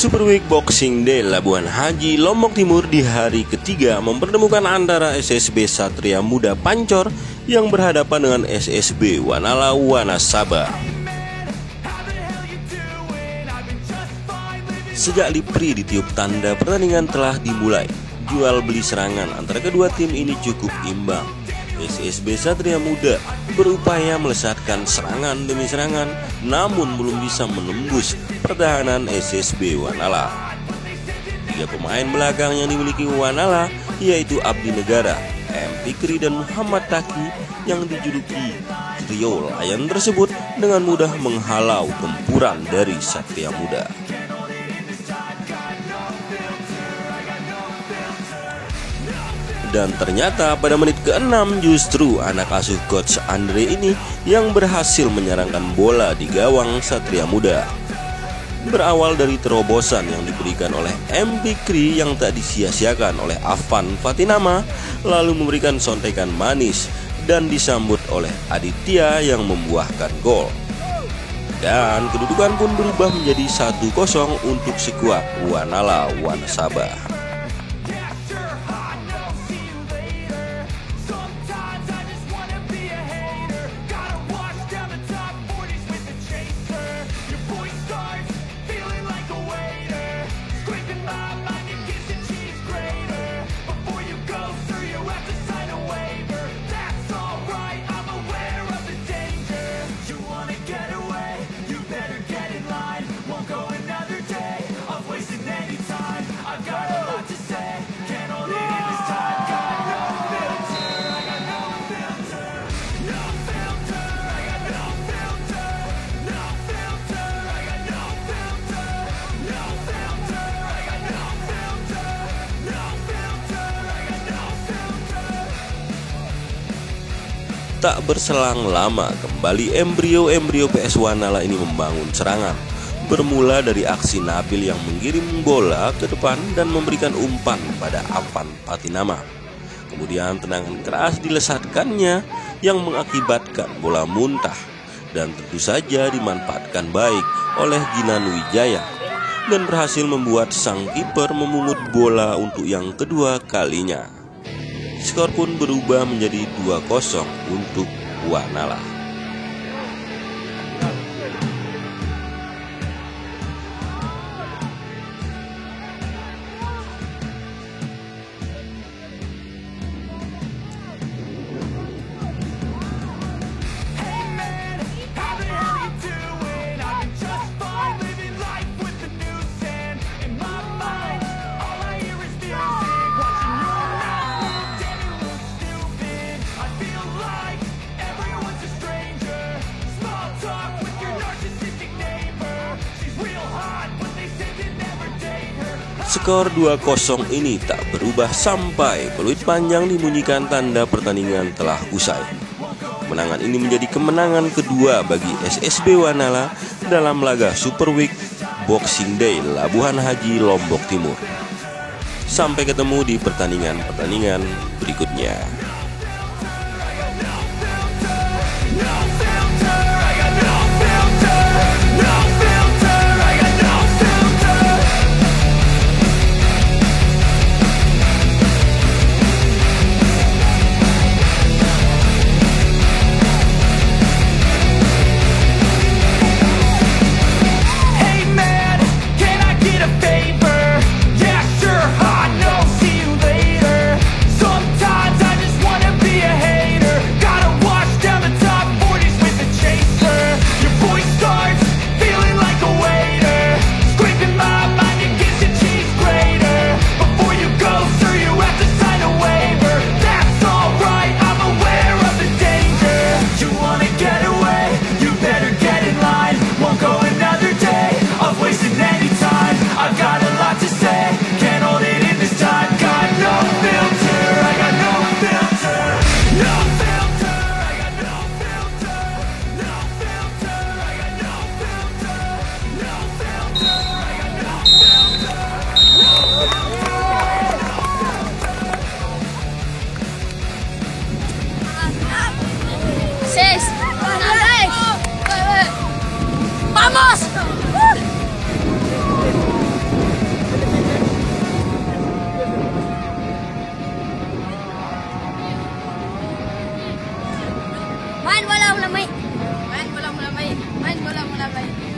Super Week Boxing Day Labuan Haji Lombok Timur di hari ketiga mempertemukan antara SSB Satria Muda Pancor yang berhadapan dengan SSB Wanala Wanasaba. Sejak Lipri ditiup tanda pertandingan telah dimulai, jual beli serangan antara kedua tim ini cukup imbang. SSB Satria Muda berupaya melesatkan serangan demi serangan, namun belum bisa menembus pertahanan SSB Wanala. Tiga pemain belakang yang dimiliki Wanala yaitu Abdi Negara, M. Fikri dan Muhammad Taki yang dijuluki trio Lion tersebut dengan mudah menghalau gempuran dari Satria Muda. Dan ternyata pada menit ke-6 justru anak asuh Coach Andre ini yang berhasil menyerangkan bola di gawang Satria Muda. Berawal dari terobosan yang diberikan oleh M. Fikri yang tak disia-siakan oleh Afan Fatinama, lalu memberikan sontekan manis dan disambut oleh Aditya yang membuahkan gol. Dan kedudukan pun berubah menjadi 1-0 untuk skuad Wanala Wanasaba. Tak berselang lama, kembali embrio PS Wanala ini membangun serangan. Bermula dari aksi Nabil yang mengirim bola ke depan dan memberikan umpan pada Afan Fatinama. Kemudian tendangan keras dilesatkannya yang mengakibatkan bola muntah dan tentu saja dimanfaatkan baik oleh Ginan Wijaya dan berhasil membuat sang kiper memungut bola untuk yang kedua kalinya. Skor pun berubah menjadi 2-0 untuk Wanala. Skor 2-0 ini tak berubah sampai peluit panjang dibunyikan tanda pertandingan telah usai. Kemenangan ini menjadi kemenangan kedua bagi SSB Wanala dalam laga Super Week Boxing Day Labuan Haji Lombok Timur. Sampai ketemu di pertandingan-pertandingan berikutnya. ¡Vamos! bola mula baik. Main bola mula baik. Main bola mula baik.